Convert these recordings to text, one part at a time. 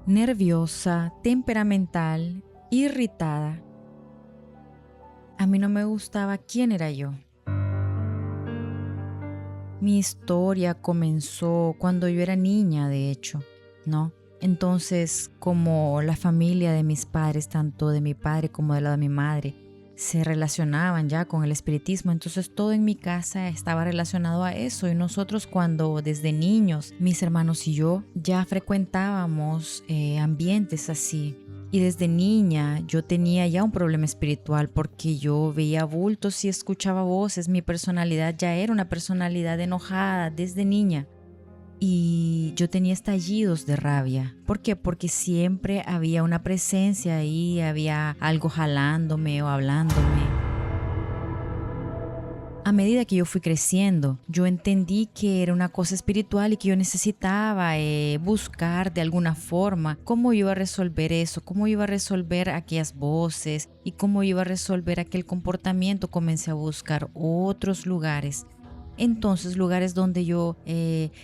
nerviosa, temperamental, irritada. A mí no me gustaba quién era yo. Mi historia comenzó cuando yo era niña, de hecho, ¿no? Entonces, como la familia de mis padres, tanto de mi padre como de la de mi madre, se relacionaban ya con el espiritismo, entonces todo en mi casa estaba relacionado a eso. Y nosotros cuando desde niños, mis hermanos y yo, ya frecuentábamos ambientes así. Y desde niña yo tenía ya un problema espiritual porque yo veía bultos y escuchaba voces. Mi personalidad ya era una personalidad enojada desde niña. Y yo tenía estallidos de rabia. ¿Por qué? Porque siempre había una presencia ahí, había algo jalándome o hablándome. A medida que yo fui creciendo, yo entendí que era una cosa espiritual y que yo necesitaba buscar de alguna forma cómo iba a resolver eso, cómo iba a resolver aquellas voces y cómo iba a resolver aquel comportamiento. Comencé a buscar otros lugares. Entonces, lugares donde yo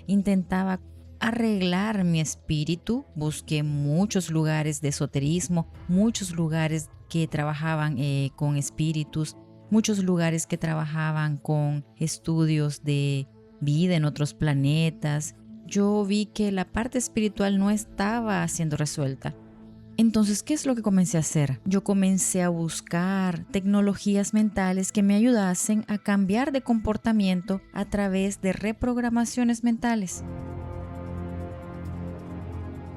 intentaba arreglar mi espíritu. Busqué muchos lugares de esoterismo, muchos lugares que trabajaban con espíritus, muchos lugares que trabajaban con estudios de vida en otros planetas. Yo vi que la parte espiritual no estaba siendo resuelta. Entonces, ¿qué es lo que comencé a hacer? Yo comencé a buscar tecnologías mentales que me ayudasen a cambiar de comportamiento a través de reprogramaciones mentales.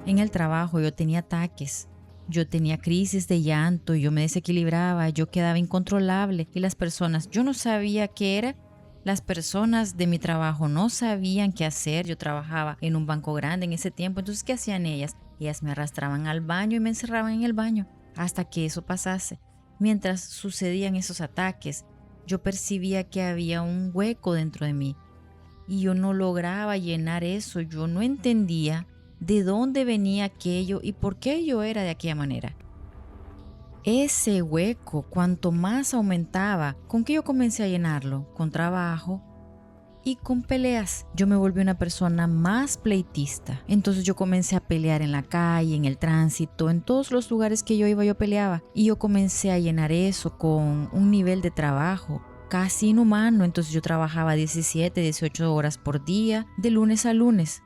En el trabajo yo tenía ataques, yo tenía crisis de llanto, yo me desequilibraba, yo quedaba incontrolable y las personas, yo no sabía qué era. Las personas de mi trabajo no sabían qué hacer. Yo trabajaba en un banco grande en ese tiempo, entonces ¿qué hacían ellas? Ellas me arrastraban al baño y me encerraban en el baño hasta que eso pasase. Mientras sucedían esos ataques, yo percibía que había un hueco dentro de mí y yo no lograba llenar eso. Yo no entendía de dónde venía aquello y por qué yo era de aquella manera. Ese hueco, cuanto más aumentaba, ¿con qué yo comencé a llenarlo? Con trabajo y con peleas. Yo me volví una persona más pleitista. Entonces yo comencé a pelear en la calle, en el tránsito, en todos los lugares que yo iba yo peleaba. Y yo comencé a llenar eso con un nivel de trabajo casi inhumano. Entonces yo trabajaba 17, 18 horas por día, de lunes a lunes.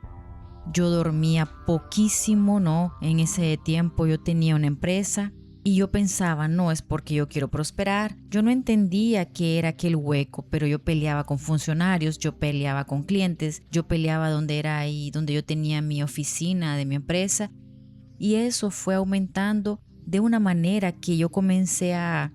Yo dormía poquísimo, ¿no? En ese tiempo yo tenía una empresa. Y yo pensaba, no, es porque yo quiero prosperar. Yo no entendía qué era aquel hueco, pero yo peleaba con funcionarios, yo peleaba con clientes, yo peleaba donde era ahí, donde yo tenía mi oficina de mi empresa. Y eso fue aumentando de una manera que yo comencé a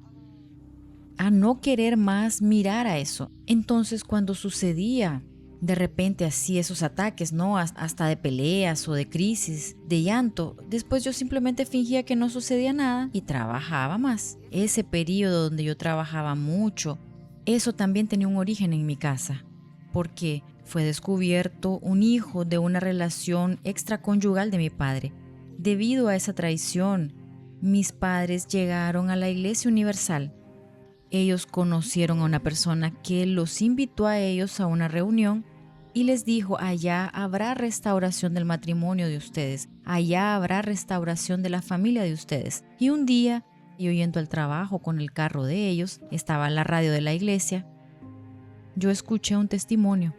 no querer más mirar a eso. Entonces, cuando sucedía de repente así esos ataques, ¿no? Hasta de peleas o de crisis, de llanto. Después yo simplemente fingía que no sucedía nada y trabajaba más. Ese periodo donde yo trabajaba mucho, eso también tenía un origen en mi casa, porque fue descubierto un hijo de una relación extraconyugal de mi padre. Debido a esa traición, mis padres llegaron a la Iglesia Universal. Ellos conocieron a una persona que los invitó a ellos a una reunión y les dijo, allá habrá restauración del matrimonio de ustedes, allá habrá restauración de la familia de ustedes. Y un día, yo yendo al trabajo con el carro de ellos, estaba en la radio de la iglesia, yo escuché un testimonio.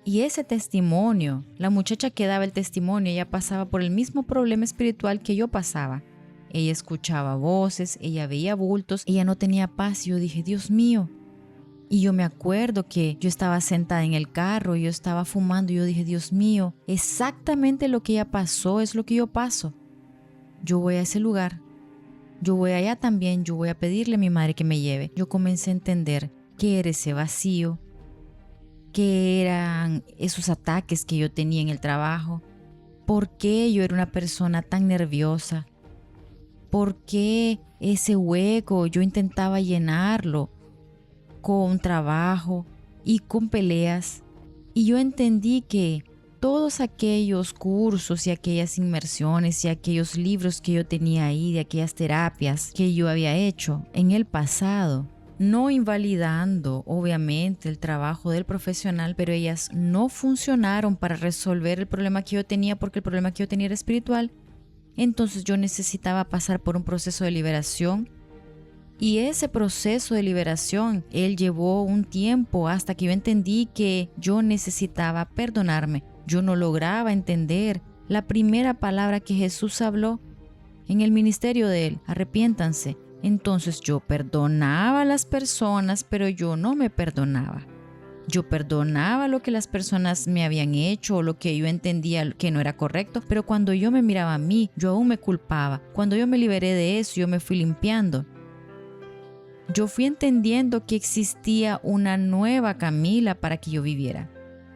Y ese testimonio, la muchacha que daba el testimonio, ella pasaba por el mismo problema espiritual que yo pasaba. Ella escuchaba voces, ella veía bultos, ella no tenía paz y yo dije, Dios mío. Y yo me acuerdo que yo estaba sentada en el carro y yo estaba fumando y yo dije, Dios mío, exactamente lo que ella pasó es lo que yo paso. Yo voy a ese lugar, yo voy allá también, yo voy a pedirle a mi madre que me lleve. Yo comencé a entender qué era ese vacío, qué eran esos ataques que yo tenía en el trabajo, por qué yo era una persona tan nerviosa, por qué ese hueco yo intentaba llenarlo con trabajo y con peleas. Y yo entendí que todos aquellos cursos y aquellas inmersiones y aquellos libros que yo tenía ahí, de aquellas terapias que yo había hecho en el pasado, no invalidando obviamente el trabajo del profesional, pero ellas no funcionaron para resolver el problema que yo tenía, porque el problema que yo tenía era espiritual. Entonces yo necesitaba pasar por un proceso de liberación. Y ese proceso de liberación, él llevó un tiempo hasta que yo entendí que yo necesitaba perdonarme. Yo no lograba entender la primera palabra que Jesús habló en el ministerio de él: arrepiéntanse. Entonces yo perdonaba a las personas, pero yo no me perdonaba. Yo perdonaba lo que las personas me habían hecho o lo que yo entendía que no era correcto, pero cuando yo me miraba a mí, yo aún me culpaba. Cuando yo me liberé de eso, yo me fui limpiando. Yo fui entendiendo que existía una nueva Camila para que yo viviera,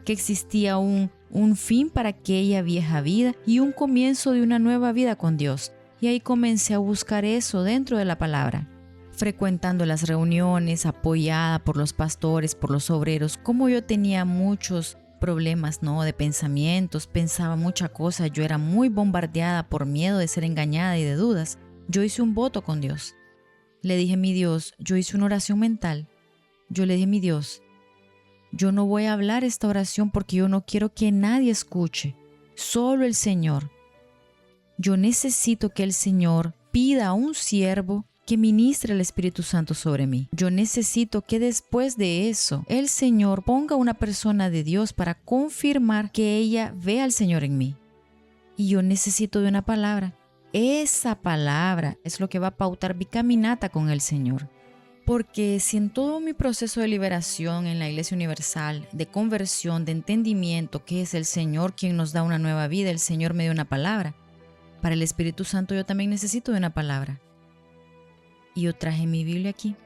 que existía un fin para aquella vieja vida y un comienzo de una nueva vida con Dios. Y ahí comencé a buscar eso dentro de la palabra, frecuentando las reuniones, apoyada por los pastores, por los obreros. Como yo tenía muchos problemas, de pensamientos, pensaba muchas cosas, yo era muy bombardeada por miedo de ser engañada y de dudas. Yo hice un voto con Dios. Le dije: mi Dios, yo hice una oración mental. Yo le dije: mi Dios, yo no voy a hablar esta oración porque yo no quiero que nadie escuche, solo el Señor. Yo necesito que el Señor pida a un siervo que ministre el Espíritu Santo sobre mí. Yo necesito que después de eso, el Señor ponga una persona de Dios para confirmar que ella ve al Señor en mí. Y yo necesito de una palabra. Esa palabra es lo que va a pautar mi caminata con el Señor. Porque si en todo mi proceso de liberación en la Iglesia Universal, de conversión, de entendimiento, que es el Señor quien nos da una nueva vida, el Señor me dio una palabra, para el Espíritu Santo yo también necesito de una palabra. Y yo traje mi Biblia aquí.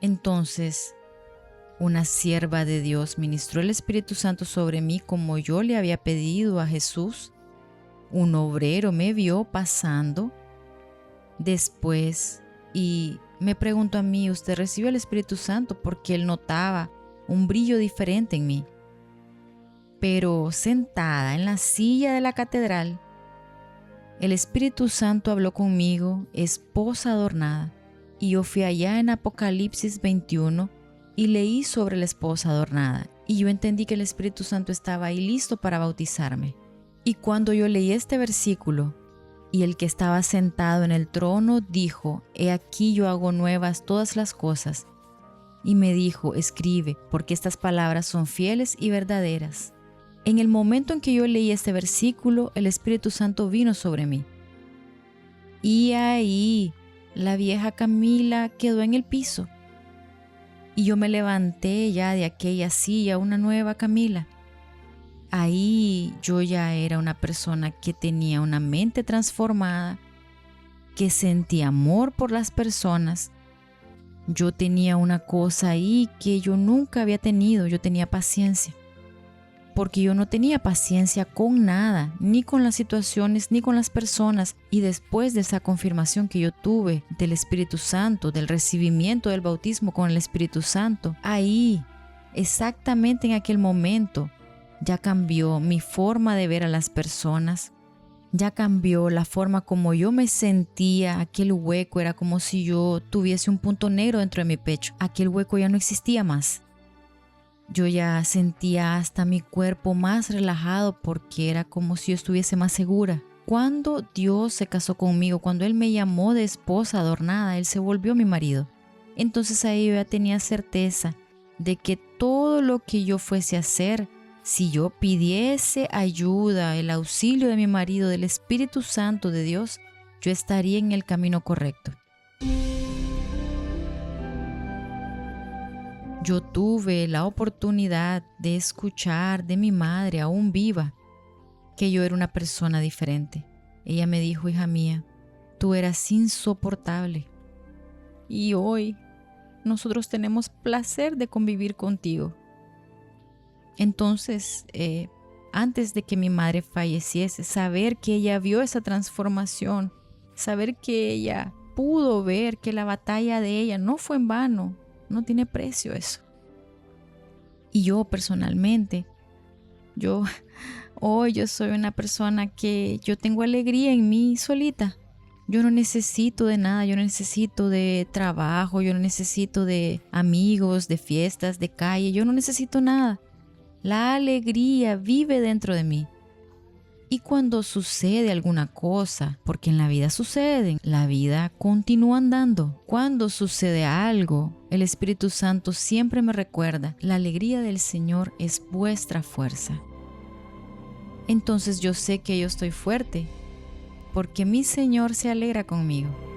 Entonces, una sierva de Dios ministró el Espíritu Santo sobre mí como yo le había pedido a Jesús. Un obrero me vio pasando después y me preguntó a mí: ¿usted recibió el Espíritu Santo? Porque él notaba un brillo diferente en mí. Pero sentada en la silla de la catedral, el Espíritu Santo habló conmigo, esposa adornada, y yo fui allá en Apocalipsis 21 y leí sobre la esposa adornada, y yo entendí que el Espíritu Santo estaba ahí listo para bautizarme. Y cuando yo leí este versículo, y el que estaba sentado en el trono dijo: he aquí yo hago nuevas todas las cosas. Y me dijo: escribe, porque estas palabras son fieles y verdaderas. En el momento en que yo leí este versículo, el Espíritu Santo vino sobre mí. Y ahí la vieja Camila quedó en el piso. Y yo me levanté ya de aquella silla, una nueva Camila. Ahí yo ya era una persona que tenía una mente transformada, que sentía amor por las personas. Yo tenía una cosa ahí que yo nunca había tenido: yo tenía paciencia. Porque yo no tenía paciencia con nada, ni con las situaciones, ni con las personas. Y después de esa confirmación que yo tuve del Espíritu Santo, del recibimiento del bautismo con el Espíritu Santo, ahí, exactamente en aquel momento, ya cambió mi forma de ver a las personas, ya cambió la forma como yo me sentía. Aquel hueco era como si yo tuviese un punto negro dentro de mi pecho. Aquel hueco ya no existía más. Yo ya sentía hasta mi cuerpo más relajado porque era como si yo estuviese más segura. Cuando Dios se casó conmigo, cuando Él me llamó de esposa adornada, Él se volvió mi marido. Entonces ahí yo ya tenía certeza de que todo lo que yo fuese a hacer, si yo pidiese ayuda, el auxilio de mi marido, del Espíritu Santo de Dios, yo estaría en el camino correcto. Yo tuve la oportunidad de escuchar de mi madre, aún viva, que yo era una persona diferente. Ella me dijo: hija mía, tú eras insoportable. Y hoy nosotros tenemos placer de convivir contigo. Entonces, antes de que mi madre falleciese, saber que ella vio esa transformación, saber que ella pudo ver que la batalla de ella no fue en vano, no tiene precio eso. Y yo personalmente, hoy yo soy una persona que yo tengo alegría en mí solita. Yo no necesito de nada, yo no necesito de trabajo, yo no necesito de amigos, de fiestas, de calle, yo no necesito nada. La alegría vive dentro de mí. Y cuando sucede alguna cosa, porque en la vida suceden, la vida continúa andando. Cuando sucede algo, el Espíritu Santo siempre me recuerda, la alegría del Señor es vuestra fuerza. Entonces yo sé que yo estoy fuerte, porque mi Señor se alegra conmigo.